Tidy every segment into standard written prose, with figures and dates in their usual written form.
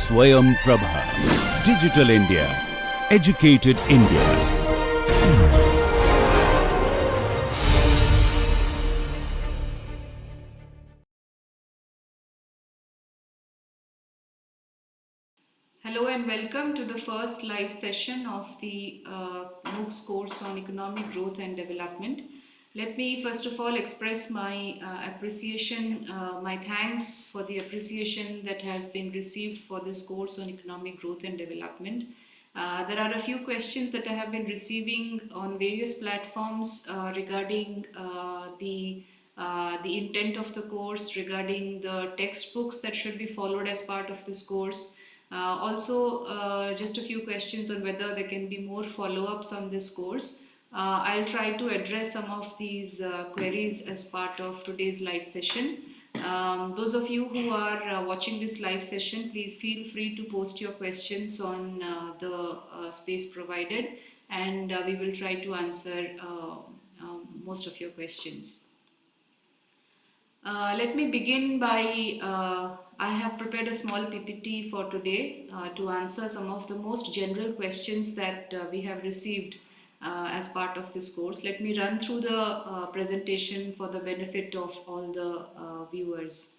Swayam Prabha. Digital India. Educated India. Hello and welcome to the first live session of the MOOCs course on economic growth and development. Let me first of all express my appreciation, my thanks for the appreciation that has been received for this course on economic growth and development. There are a few questions that I have been receiving on various platforms regarding the intent of the course, regarding the textbooks that should be followed as part of this course. Just a few questions on whether there can be more follow-ups on this course. I'll try to address some of these queries as part of today's live session. Those of you who are watching this live session, please feel free to post your questions on the space provided, and we will try to answer most of your questions. Let me begin by, I have prepared a small PPT for today to answer some of the most general questions that we have received as part of this course. Let me run through the presentation for the benefit of all the viewers.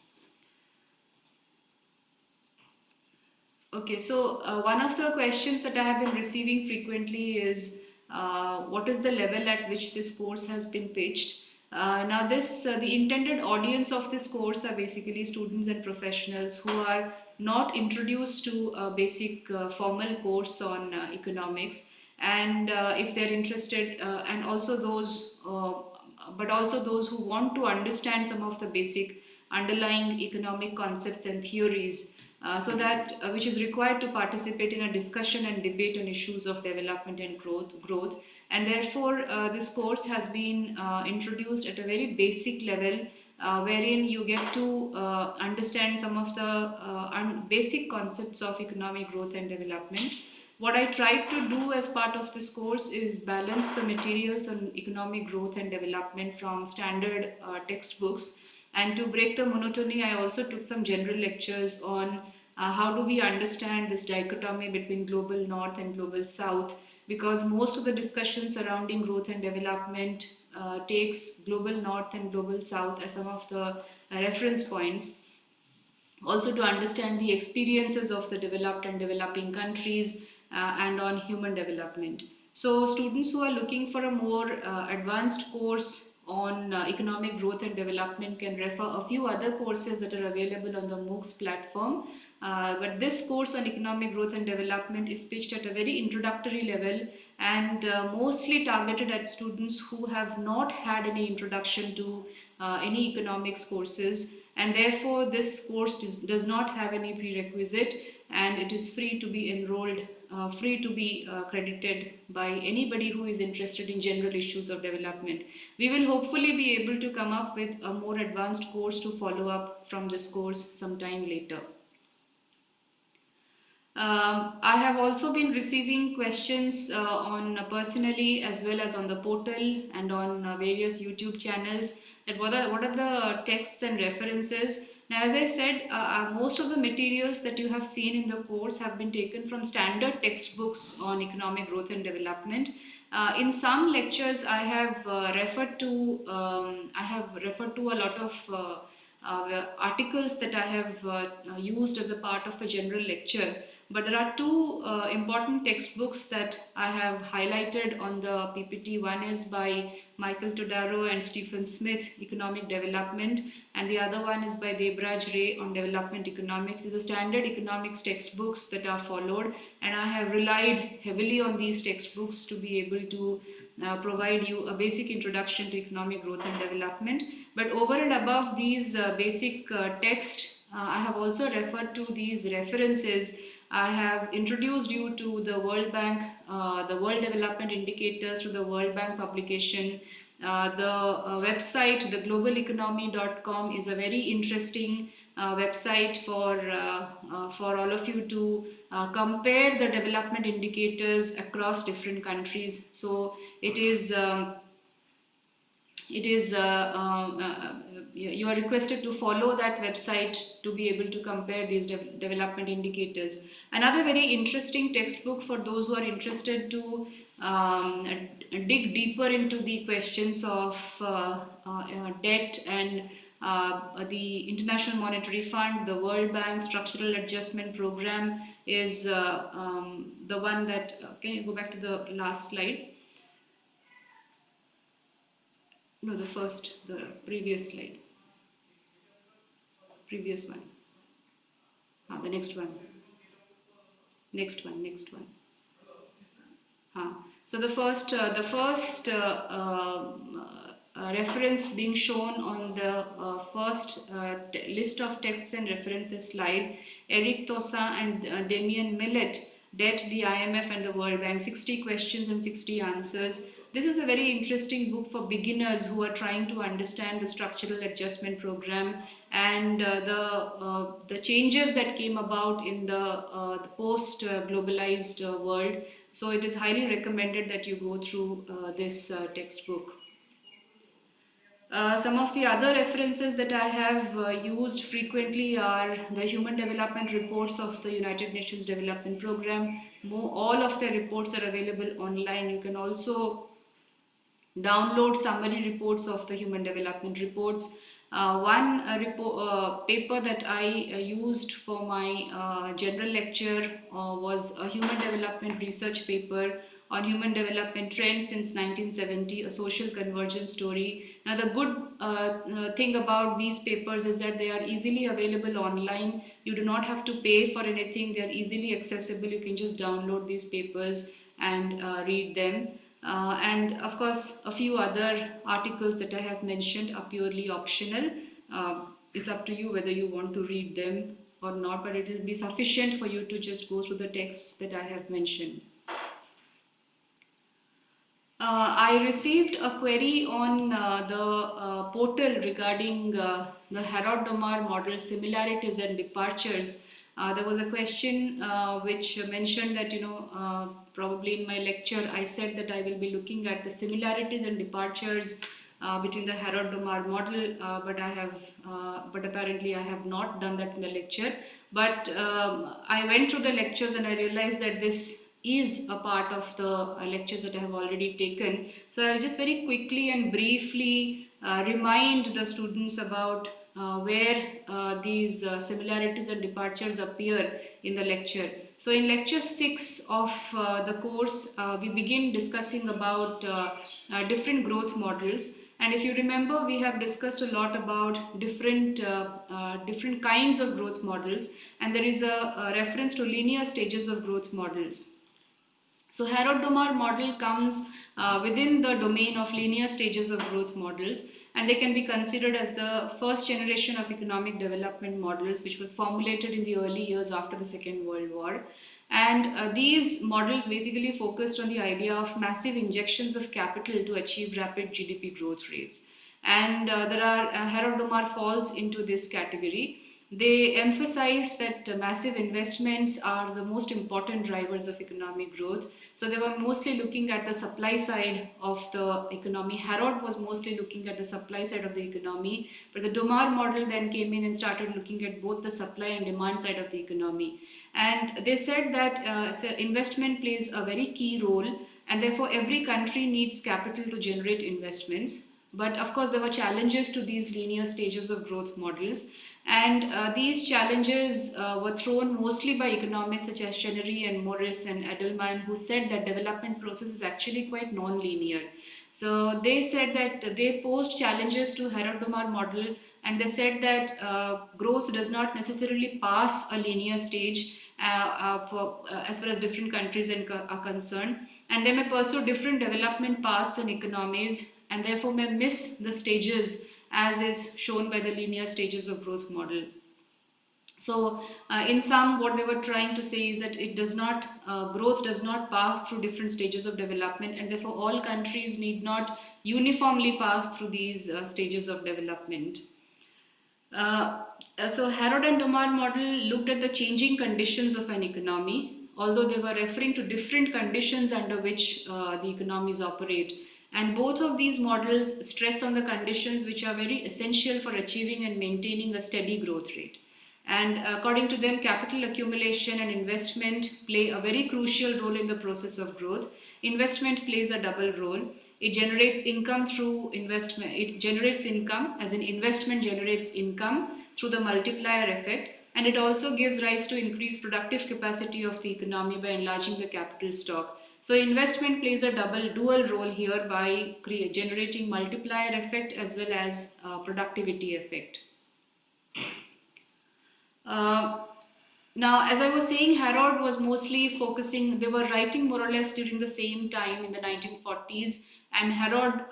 Okay, so one of the questions that I have been receiving frequently is what is the level at which this course has been pitched? The intended audience of this course are basically students and professionals who are not introduced to a basic formal course on economics, and if they're interested, and also but also those who want to understand some of the basic underlying economic concepts and theories, which is required to participate in a discussion and debate on issues of development and growth. And therefore this course has been introduced at a very basic level, wherein you get to understand some of the basic concepts of economic growth and development. What I tried to do as part of this course is balance the materials on economic growth and development from standard textbooks. And to break the monotony, I also took some general lectures on how do we understand this dichotomy between global north and global south, because most of the discussion surrounding growth and development takes global north and global south as some of the reference points. Also to understand the experiences of the developed and developing countries and on human development. So students who are looking for a more advanced course on economic growth and development can refer a few other courses that are available on the MOOCs platform. But this course on economic growth and development is pitched at a very introductory level and mostly targeted at students who have not had any introduction to any economics courses, and therefore this course does not have any prerequisite, and it is free to be enrolled, free to be credited by anybody who is interested in general issues of development. We will hopefully be able to come up with a more advanced course to follow up from this course sometime later. I have also been receiving questions on personally as well as on the portal and on various YouTube channels, that what are the texts and references. Now, as I said, most of the materials that you have seen in the course have been taken from standard textbooks on economic growth and development. In some lectures, I have referred to a lot of articles that I have used as a part of a general lecture. But there are two important textbooks that I have highlighted on the PPT. One is by Michael Todaro and Stephen Smith, Economic Development, and the other one is by Debraj Ray on Development Economics. These are standard economics textbooks that are followed, and I have relied heavily on these textbooks to be able to provide you a basic introduction to economic growth and development. But over and above these basic text, I have also referred to these references. I have introduced you to the World Bank, the World Development Indicators to the World Bank publication. The website, theglobaleconomy.com, is a very interesting website for all of you to compare the development indicators across different countries. So it is you are requested to follow that website to be able to compare these development indicators. Another very interesting textbook for those who are interested to dig deeper into the questions of debt and the International Monetary Fund, the World Bank Structural Adjustment Program is the one that, can you go back to the last slide? No, the previous slide. Previous one. The next one. Next one. So the first reference being shown on the first list of texts and references slide, Eric Tosa and Damien Millet, Debt, the IMF and the World Bank, 60 questions and 60 answers. This is a very interesting book for beginners who are trying to understand the structural adjustment program and the changes that came about in the post-globalized world. So it is highly recommended that you go through this textbook. Some of the other references that I have used frequently are the Human Development Reports of the United Nations Development Program. All of the reports are available online. You can also download summary reports of the Human Development Reports. One paper that I used for my general lecture was a human development research paper on human development trends since 1970, a social convergence story. Now the good thing about these papers is that they are easily available online. You do not have to pay for anything. They are easily accessible. You can just download these papers and read them. And of course, a few other articles that I have mentioned are purely optional. It's up to you whether you want to read them or not, but it will be sufficient for you to just go through the texts that I have mentioned. I received a query on the portal regarding the Harrod-Domar model similarities and departures. There was a question which mentioned that, probably in my lecture I said that I will be looking at the similarities and departures between the Harrod-Domar model, but apparently I have not done that in the lecture. But I went through the lectures and I realized that this is a part of the lectures that I have already taken. So I'll just very quickly and briefly remind the students about where these similarities and departures appear in the lecture. So in lecture 6 of the course, we begin discussing about different growth models. And if you remember, we have discussed a lot about different kinds of growth models, and there is a reference to linear stages of growth models. So Harrod-Domar model comes within the domain of linear stages of growth models, and they can be considered as the first generation of economic development models, which was formulated in the early years after the Second World War. And these models basically focused on the idea of massive injections of capital to achieve rapid GDP growth rates. And Harrod-Domar falls into this category. They emphasized that massive investments are the most important drivers of economic growth. So they were mostly looking at the supply side of the economy. Harrod was mostly looking at the supply side of the economy, but the Domar model then came in and started looking at both the supply and demand side of the economy. And they said that investment plays a very key role, and therefore every country needs capital to generate investments. But of course, there were challenges to these linear stages of growth models. And these challenges were thrown mostly by economists such as Chenery and Morris and Edelman, who said that development process is actually quite non-linear. So they said that they posed challenges to Harrod-Domar model, and they said that growth does not necessarily pass a linear stage as far as different countries are concerned, and they may pursue different development paths and economies, and therefore may miss the stages as is shown by the linear stages of growth model. So in sum, what they were trying to say is that growth does not pass through different stages of development, and therefore all countries need not uniformly pass through these stages of development. So Harrod and Domar model looked at the changing conditions of an economy, although they were referring to different conditions under which the economies operate. And both of these models stress on the conditions which are very essential for achieving and maintaining a steady growth rate. And according to them, capital accumulation and investment play a very crucial role in the process of growth. Investment plays a double role. It generates income through investment. It generates income, as in investment generates income through the multiplier effect, and it also gives rise to increased productive capacity of the economy by enlarging the capital stock. So investment plays a dual role here by generating multiplier effect as well as productivity effect. Uh, Now, as I was saying, Harrod was mostly focusing, they were writing more or less during the same time in the 1940s, and Harrod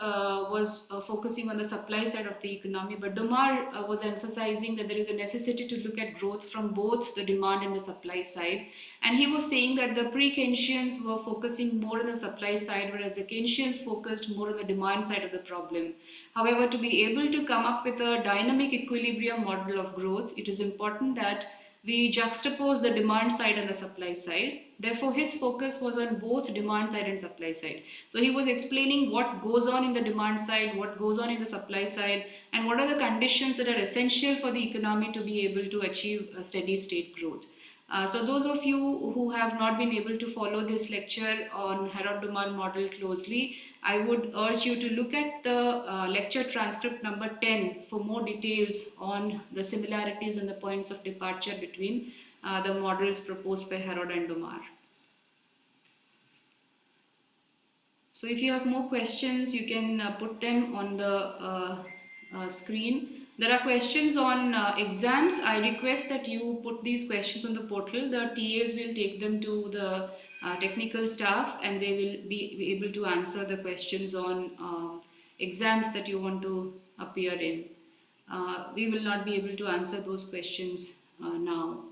was focusing on the supply side of the economy, but Domar was emphasizing that there is a necessity to look at growth from both the demand and the supply side. And he was saying that the pre-Keynesians were focusing more on the supply side, whereas the Keynesians focused more on the demand side of the problem. However, to be able to come up with a dynamic equilibrium model of growth, it is important that we juxtapose the demand side and the supply side. Therefore, his focus was on both demand side and supply side. So he was explaining what goes on in the demand side, what goes on in the supply side, and what are the conditions that are essential for the economy to be able to achieve a steady state growth. So those of you who have not been able to follow this lecture on Harrod-Domar model closely, I would urge you to look at the lecture transcript number 10 for more details on the similarities and the points of departure between the models proposed by Harrod and Domar. So if you have more questions, you can put them on the screen. There are questions on exams. I request that you put these questions on the portal. The TAs will take them to the technical staff, and they will be able to answer the questions on exams that you want to appear in. We will not be able to answer those questions now.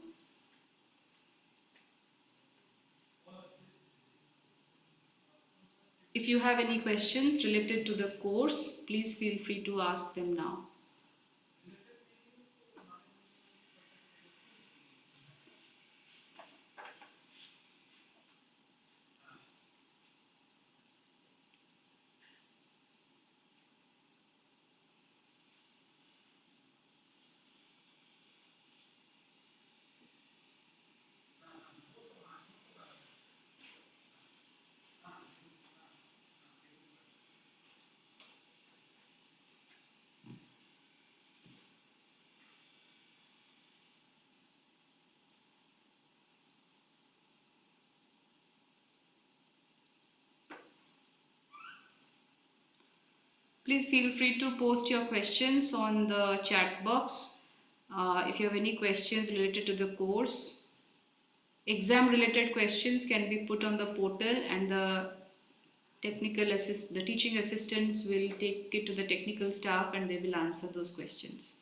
If you have any questions related to the course, please feel free to ask them now. Please feel free to post your questions on the chat box. If you have any questions related to the course, exam related questions can be put on the portal, and the teaching assistants will take it to the technical staff and they will answer those questions.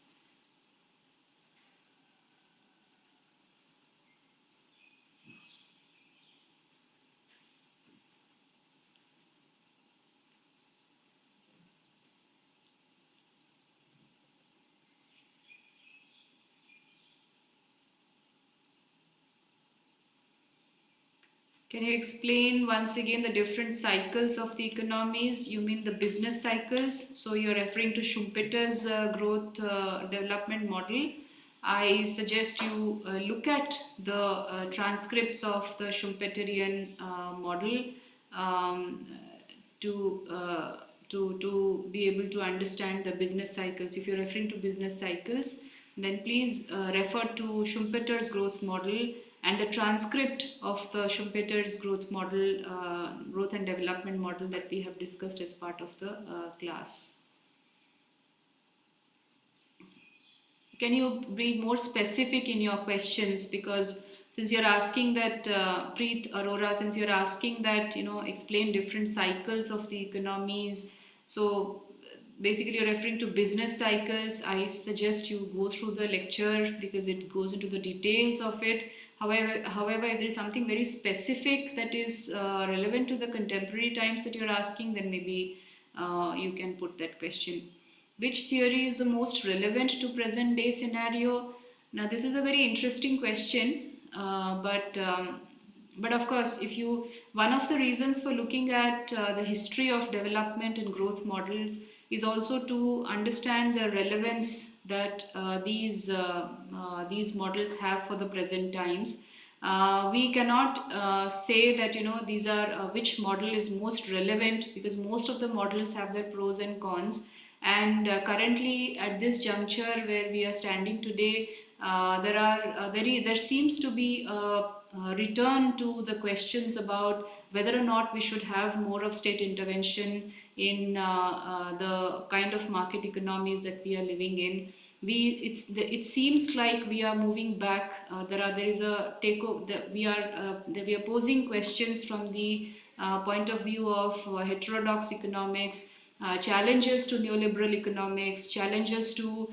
Can you explain once again the different cycles of the economies? You mean the business cycles? So you're referring to Schumpeter's growth development model. I suggest you look at the transcripts of the Schumpeterian model um, to, uh, to be able to understand the business cycles. If you're referring to business cycles, then please refer to Schumpeter's growth model and the transcript of the Schumpeter's growth model, growth and development model that we have discussed as part of the class. Can you be more specific in your questions? Because since you're asking that, Preet Arora, since you're asking that, explain different cycles of the economies. So basically you're referring to business cycles. I suggest you go through the lecture because it goes into the details of it. However, if there is something very specific that is relevant to the contemporary times that you're asking, then maybe you can put that question. Which theory is the most relevant to present day scenario? Now, this is a very interesting question, but But of course, one of the reasons for looking at the history of development and growth models is also to understand the relevance that these models have for the present times. We cannot say that these are which model is most relevant, because most of the models have their pros and cons. And currently, at this juncture where we are standing today, there seems to be a return to the questions about whether or not we should have more of state intervention in the kind of market economies that we are living in. It seems like we are moving back. There is a takeover. We are posing questions from the point of view of heterodox economics, challenges to neoliberal economics, challenges to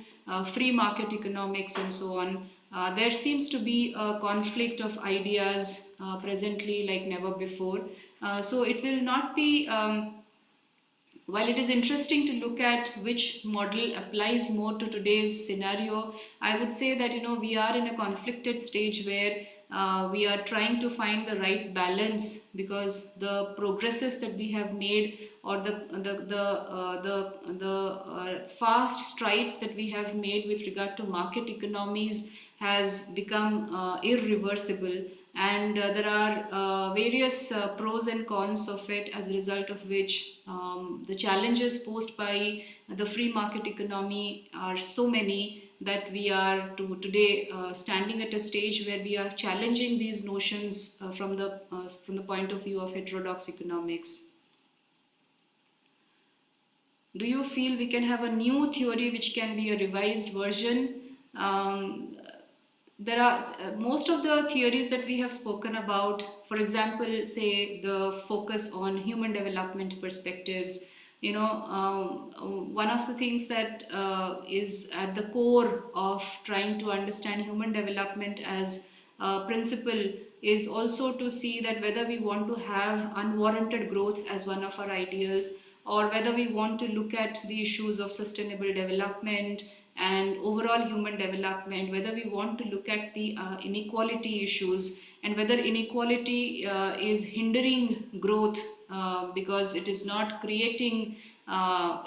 free market economics, and so on. There seems to be a conflict of ideas presently like never before. So it will not be, while it is interesting to look at which model applies more to today's scenario, I would say that we are in a conflicted stage where we are trying to find the right balance, because the progresses that we have made, or the fast strides that we have made with regard to market economies has become irreversible. And there are various pros and cons of it, as a result of which the challenges posed by the free market economy are so many that we are today standing at a stage where we are challenging these notions from the point of view of heterodox economics. Do you feel we can have a new theory which can be a revised version? There are most of the theories that we have spoken about, for example, say the focus on human development perspectives. One of the things that is at the core of trying to understand human development as a principle is also to see that whether we want to have unwarranted growth as one of our ideals, or whether we want to look at the issues of sustainable development and overall human development, whether we want to look at the inequality issues, and whether inequality is hindering growth because it is not creating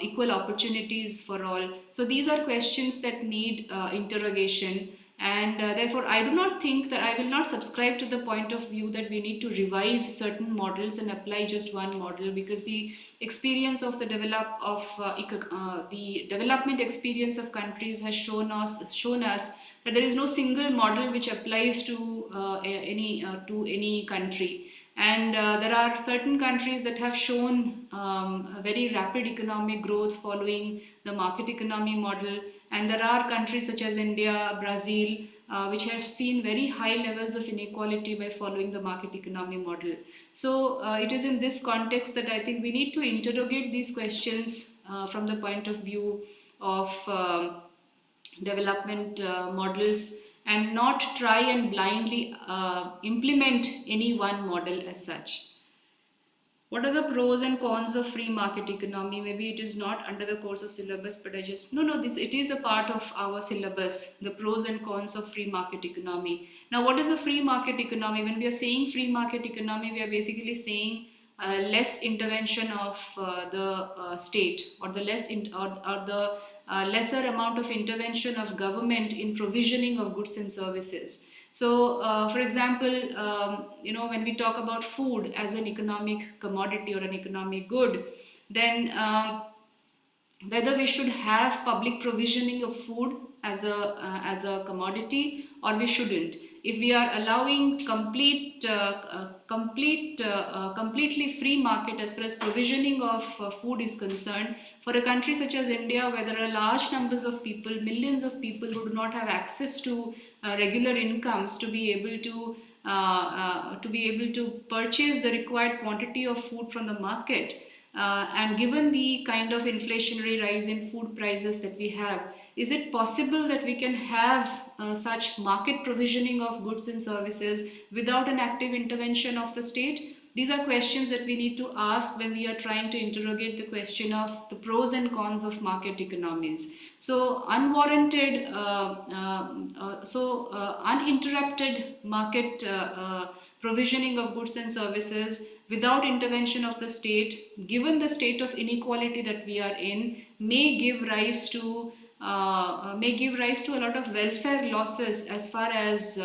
equal opportunities for all. So these are questions that need interrogation. And therefore, I do not think that I will not subscribe to the point of view that we need to revise certain models and apply just one model, because the experience of the development experience of countries has shown us that there is no single model which applies to any country. And there are certain countries that have shown a very rapid economic growth following the market economy model, and there are countries such as India, Brazil, which has seen very high levels of inequality by following the market economy model. So it is in this context that I think we need to interrogate these questions from the point of view of development models, and not try and blindly implement any one model as such. What are the pros and cons of free market economy? Maybe it is not under the course of syllabus, but I just no, this it is a part of our syllabus, the pros and cons of free market economy. Now, what is a free market economy? When we are saying free market economy, we are basically saying less intervention of the state, or the or the lesser amount of intervention of government in provisioning of goods and services. So, for example, when we talk about food as an economic commodity or an economic good, then whether we should have public provisioning of food as a commodity, or we shouldn't. If we are allowing completely free market as far as provisioning of food is concerned, for a country such as India, where there are large numbers of people, millions of people who do not have access to regular incomes to be able to purchase the required quantity of food from the market, and given the kind of inflationary rise in food prices that we have, is it possible that we can have such market provisioning of goods and services without an active intervention of the state? These are questions that we need to ask when we are trying to interrogate the question of the pros and cons of market economies. So uninterrupted market provisioning of goods and services without intervention of the state, given the state of inequality that we are in, may give rise to a lot of welfare losses as far as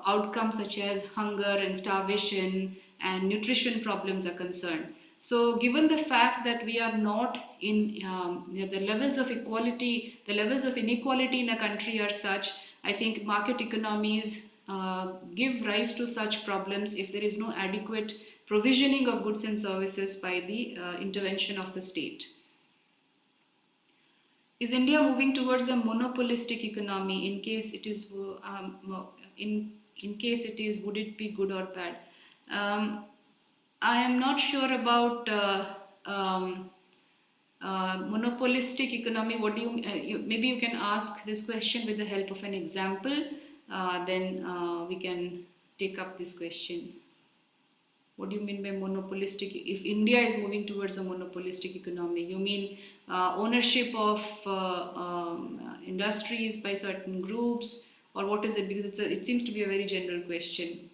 outcomes such as hunger and starvation and nutrition problems are concerned. So, given the fact that we are not in the levels of equality, the levels of inequality in a country are such, I think market economies give rise to such problems if there is no adequate provisioning of goods and services by the intervention of the state. Is India moving towards a monopolistic economy? In case it is, in case it is, would it be good or bad? I am not sure about monopolistic economy. What do maybe you can ask this question with the help of an example. Then we can take up this question. What do you mean by monopolistic? If India is moving towards a monopolistic economy, you mean ownership of industries by certain groups, or what is it? Because it seems to be a very general question.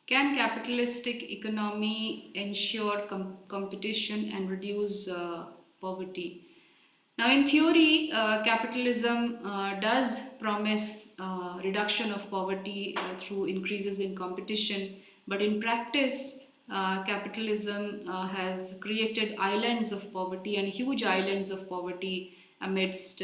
Can capitalistic economy ensure competition and reduce poverty? Now, in theory, capitalism does promise reduction of poverty through increases in competition, but in practice, capitalism has created islands of poverty and huge islands of poverty amidst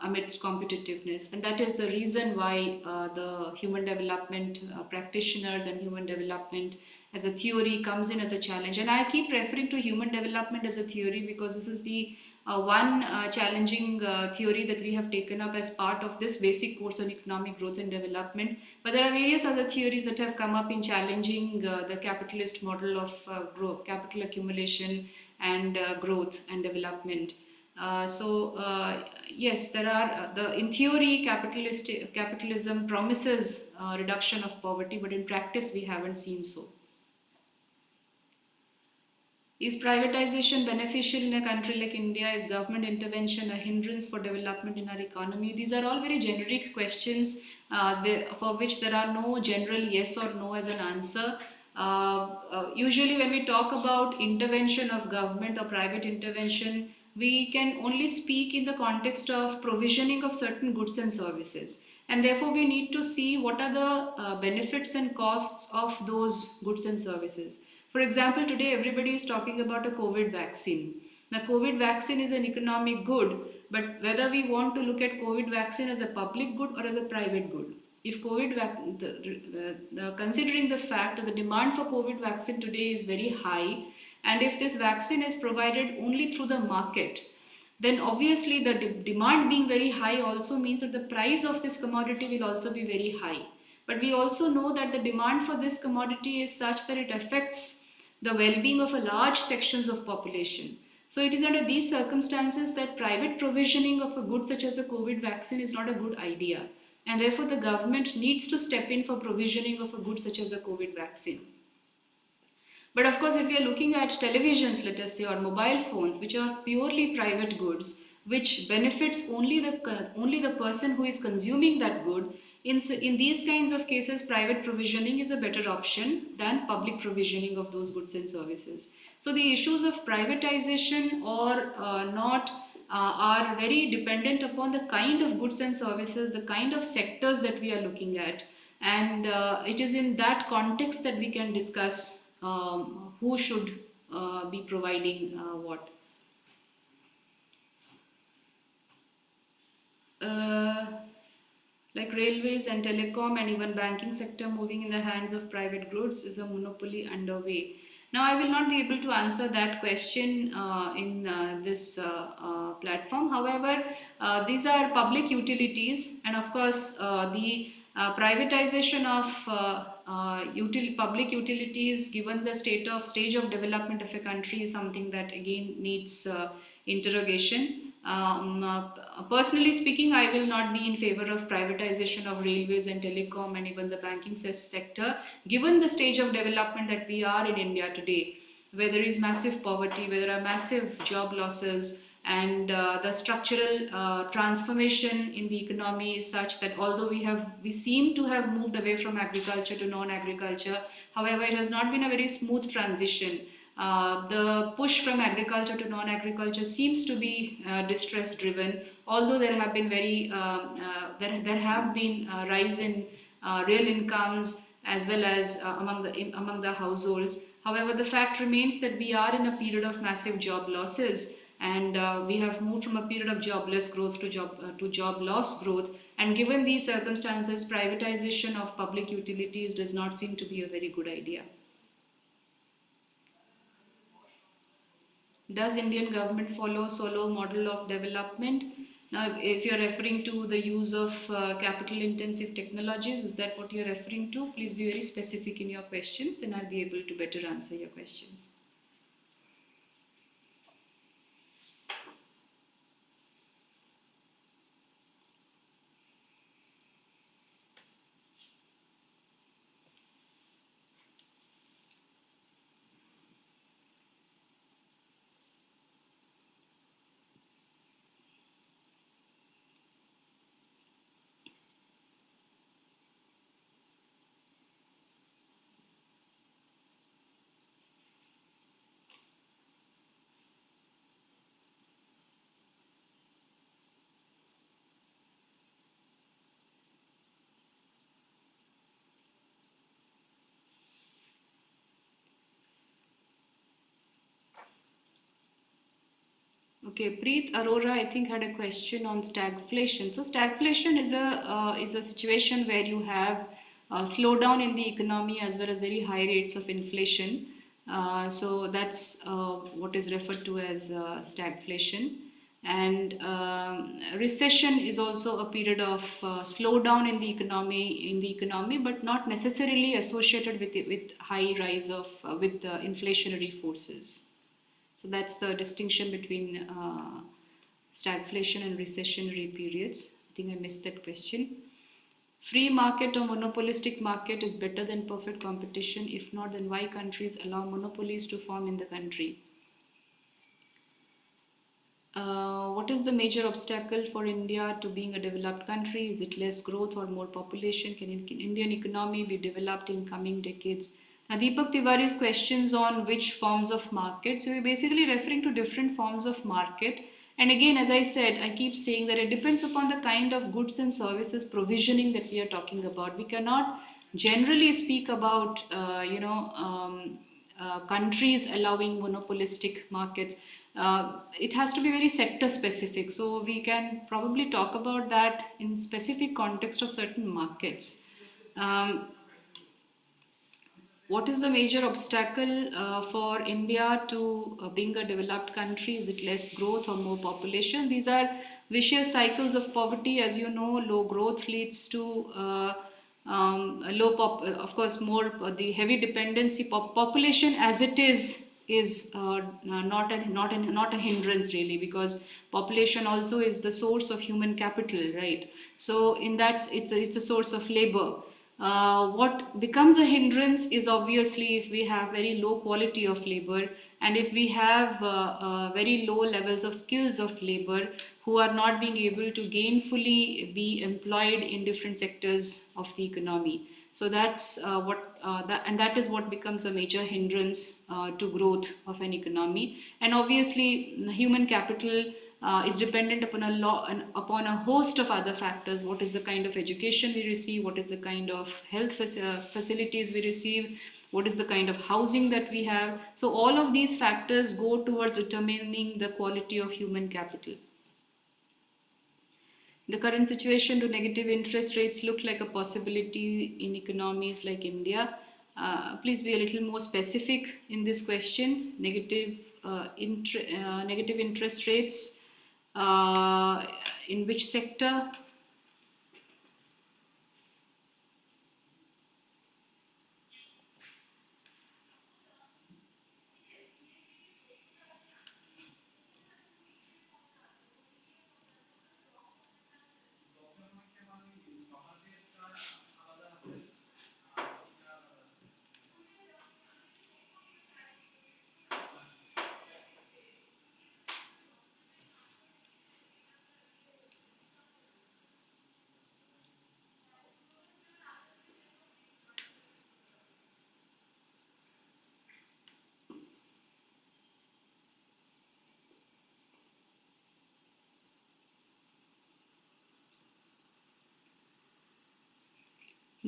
amidst competitiveness, and that is the reason why the human development practitioners and human development as a theory comes in as a challenge. And I keep referring to human development as a theory because this is the one challenging theory that we have taken up as part of this basic course on economic growth and development. But there are various other theories that have come up in challenging the capitalist model of growth, capital accumulation and growth and development. Yes, there are in theory capitalism promises reduction of poverty, but in practice we haven't seen so. Is privatization beneficial in a country like India? Is government intervention a hindrance for development in our economy? These are all very generic questions for which there are no general yes or no as an answer. Usually when we talk about intervention of government or private intervention, we can only speak in the context of provisioning of certain goods and services. And therefore we need to see what are the benefits and costs of those goods and services. For example, today everybody is talking about a COVID vaccine. Now, COVID vaccine is an economic good, but whether we want to look at COVID vaccine as a public good or as a private good. If considering the fact that the demand for COVID vaccine today is very high, and if this vaccine is provided only through the market, then obviously the demand being very high also means that the price of this commodity will also be very high. But we also know that the demand for this commodity is such that it affects the well-being of a large sections of population. So it is under these circumstances that private provisioning of a good such as a COVID vaccine is not a good idea. And therefore the government needs to step in for provisioning of a good such as a COVID vaccine. But of course, if we are looking at televisions, let us say, or mobile phones, which are purely private goods, which benefits only the person who is consuming that good, in these kinds of cases, private provisioning is a better option than public provisioning of those goods and services. So the issues of privatization or not are very dependent upon the kind of goods and services, the kind of sectors that we are looking at. And it is in that context that we can discuss who should be providing what. Like railways and telecom and even banking sector moving in the hands of private groups is a monopoly underway. Now, I will not be able to answer that question in this platform. However, these are public utilities, and of course, the privatization of public utilities, given the stage of development of a country, is something that again needs interrogation. Personally speaking, I will not be in favor of privatization of railways and telecom and even the banking sector, given the stage of development that we are in India today, where there is massive poverty, where there are massive job losses, and the structural transformation in the economy is such that although we seem to have moved away from agriculture to non-agriculture, however, it has not been a very smooth transition. The push from agriculture to non-agriculture seems to be distress driven, although there have been there have been rise in real incomes as well as among the households. However, the fact remains that we are in a period of massive job losses, and we have moved from a period of jobless growth to job loss growth. And given these circumstances, privatization of public utilities does not seem to be a very good idea. Does Indian government follow solo model of development? Now, if you're referring to the use of capital intensive technologies, is that what you're referring to? Please be very specific in your questions, then I'll be able to better answer your questions. Okay, Preet Arora, I think, had a question on stagflation. So stagflation is a situation where you have a slowdown in the economy as well as very high rates of inflation. So that's what is referred to as stagflation. And recession is also a period of slowdown in the economy, but not necessarily associated with high rise of with inflationary forces. So that's the distinction between stagflation and recessionary periods. I think I missed that question. Free market or monopolistic market is better than perfect competition. If not, then why countries allow monopolies to form in the country? What is the major obstacle for India to being a developed country? Is it less growth or more population? Can Indian economy be developed in coming decades? Now, Deepak Tiwari's questions on which forms of market. So we're basically referring to different forms of market. And again, as I said, I keep saying that it depends upon the kind of goods and services provisioning that we are talking about. We cannot generally speak about, countries allowing monopolistic markets. It has to be very sector specific. So we can probably talk about that in specific context of certain markets. What is the major obstacle for India to being a developed country? Is it less growth or more population? These are vicious cycles of poverty. As you know, low growth leads to of course, more the heavy dependency. Population as it is not a hindrance really, because population also is the source of human capital, right? So in that, it's a source of labor. What becomes a hindrance is obviously if we have very low quality of labor, and if we have very low levels of skills of labor who are not being able to gainfully be employed in different sectors of the economy. So that's that is what becomes a major hindrance to growth of an economy. And obviously, human capital is dependent upon a host of other factors. What is the kind of education we receive? What is the kind of health facilities we receive? What is the kind of housing that we have? So all of these factors go towards determining the quality of human capital. The current situation, do negative interest rates look like a possibility in economies like India? Please be a little more specific in this question. Negative interest rates in which sector?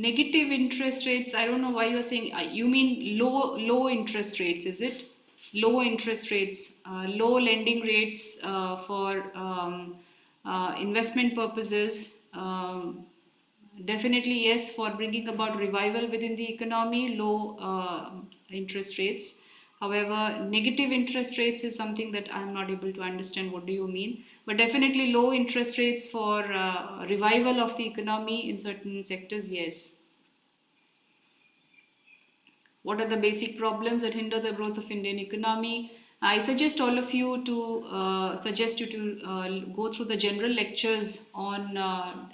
Negative interest rates, I don't know why you're saying, you mean low interest rates, is it? Low interest rates, low lending rates for investment purposes. Definitely, yes, for bringing about revival within the economy, low interest rates. However, negative interest rates is something that I'm not able to understand. What do you mean? But definitely low interest rates for revival of the economy in certain sectors, yes. What are the basic problems that hinder the growth of Indian economy? I suggest all of you to suggest you to go through the general lectures on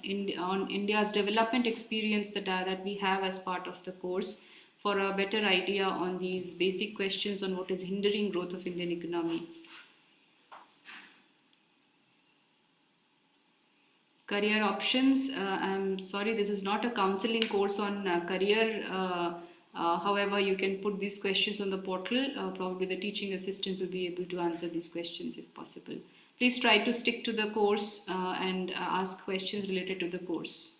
India's development experience that we have as part of the course for a better idea on these basic questions on what is hindering growth of Indian economy. Career options. I'm sorry, this is not a counseling course on career. However, you can put these questions on the portal. Probably the teaching assistants will be able to answer these questions if possible. Please try to stick to the course and ask questions related to the course.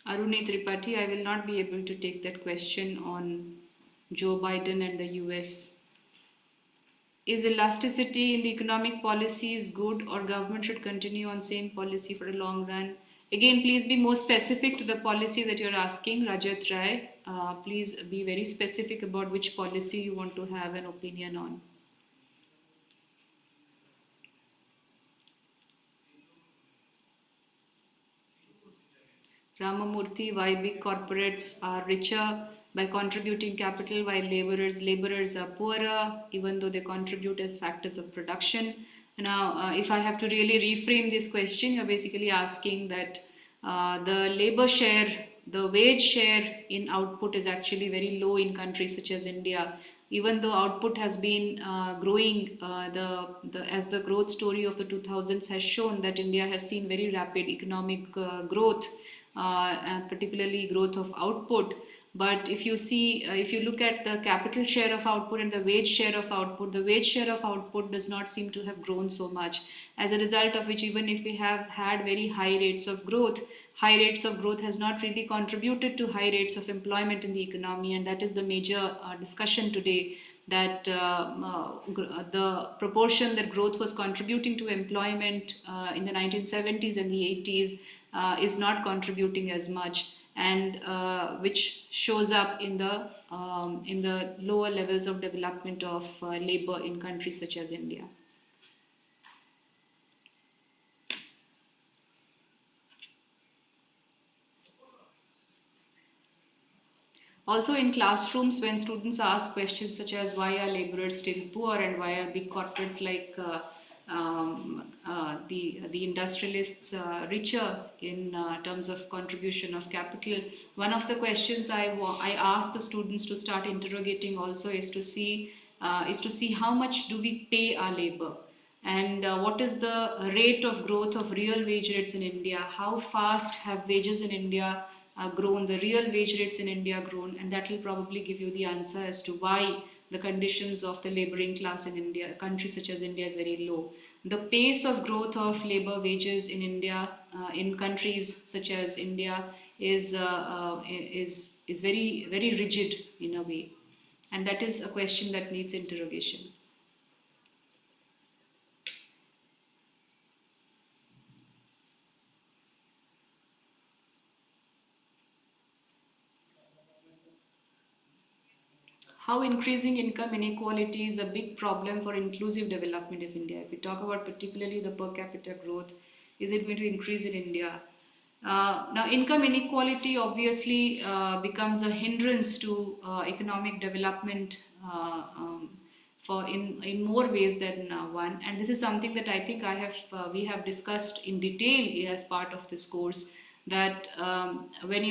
Aruni Tripathi, I will not be able to take that question on Joe Biden and the US. Is elasticity in the economic policies good, or government should continue on same policy for a long run? Again, please be more specific to the policy that you're asking, Rajat Rai. Please be very specific about which policy you want to have an opinion on. Ramamurthy, why big corporates are richer by contributing capital while laborers are poorer, even though they contribute as factors of production. Now, if I have to really reframe this question, you're basically asking that the labor share, the wage share in output is actually very low in countries such as India. Even though output has been growing, as the growth story of the 2000s has shown that India has seen very rapid economic growth, and particularly growth of output. But if you see, if you look at the capital share of output and the wage share of output, the wage share of output does not seem to have grown so much. As a result of which, even if we have had very high rates of growth, high rates of growth has not really contributed to high rates of employment in the economy, and that is the major discussion today, that the proportion that growth was contributing to employment in the 1970s and the 80s is not contributing as much, and which shows up in the lower levels of development of labor in countries such as India. Also in classrooms, when students ask questions such as why are laborers still poor and why are big corporates like the industrialists richer in terms of contribution of capital, one of the questions I asked the students to start interrogating also is to see how much do we pay our labor, and what is the rate of growth of real wage rates in India, how fast have wages in India grown, the real wage rates in India grown, and that will probably give you the answer as to why the conditions of the laboring class in India, countries such as India, is very low. The pace of growth of labor wages in India, in countries such as India, is very rigid in a way, and that is a question that needs interrogation. How increasing income inequality is a big problem for inclusive development of India. If we talk about particularly the per capita growth, is it going to increase in India? Now, income inequality obviously becomes a hindrance to economic development in more ways than one. And this is something that I think we have discussed in detail as part of this course. That when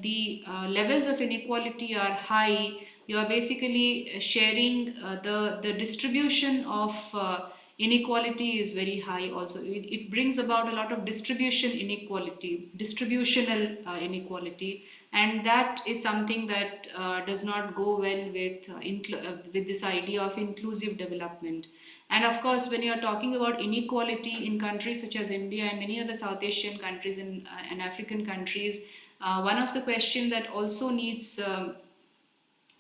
the levels of inequality are high, you are basically sharing the distribution of inequality is very high also. It brings about a lot of distribution inequality, distributional inequality, and that is something that does not go well with this idea of inclusive development. And of course, when you are talking about inequality in countries such as India and many other South Asian countries and African countries, one of the questions that also needs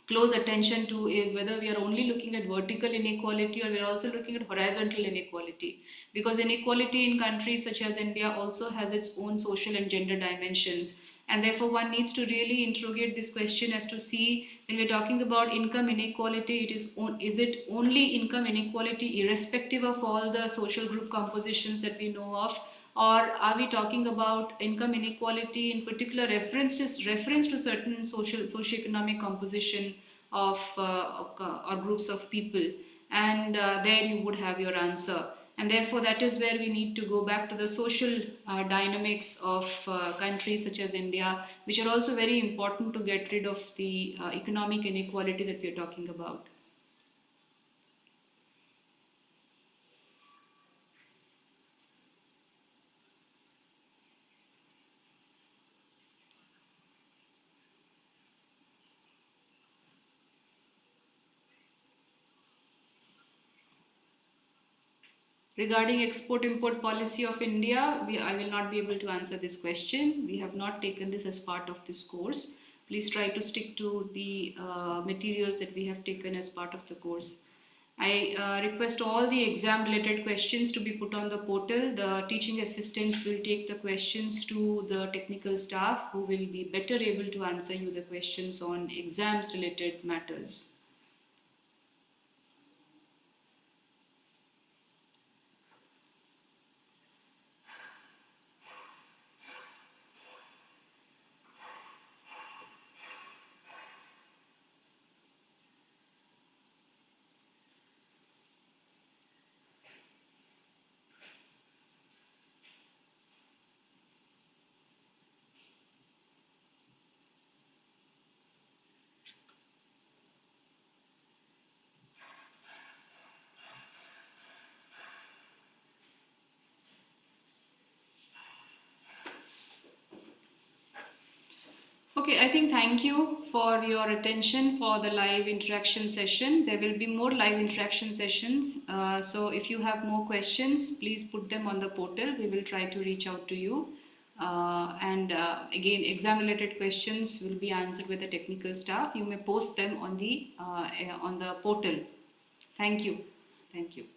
close attention to is whether we are only looking at vertical inequality or we are also looking at horizontal inequality, because inequality in countries such as India also has its own social and gender dimensions, and therefore one needs to really interrogate this question as to see, when we're talking about income inequality, is it only income inequality irrespective of all the social group compositions that we know of, or are we talking about income inequality in particular reference to certain socioeconomic composition or groups of people? And there you would have your answer. And therefore, that is where we need to go back to the social dynamics of countries such as India, which are also very important to get rid of the economic inequality that we are talking about. Regarding export-import policy of India, I will not be able to answer this question. We have not taken this as part of this course. Please try to stick to the materials that we have taken as part of the course. I request all the exam-related questions to be put on the portal. The teaching assistants will take the questions to the technical staff, who will be better able to answer you the questions on exams-related matters. Okay, I think thank you for your attention for the live interaction session. There will be more live interaction sessions. So if you have more questions, please put them on the portal. We will try to reach out to you. And again, exam related questions will be answered with the technical staff. You may post them on the portal. Thank you. Thank you.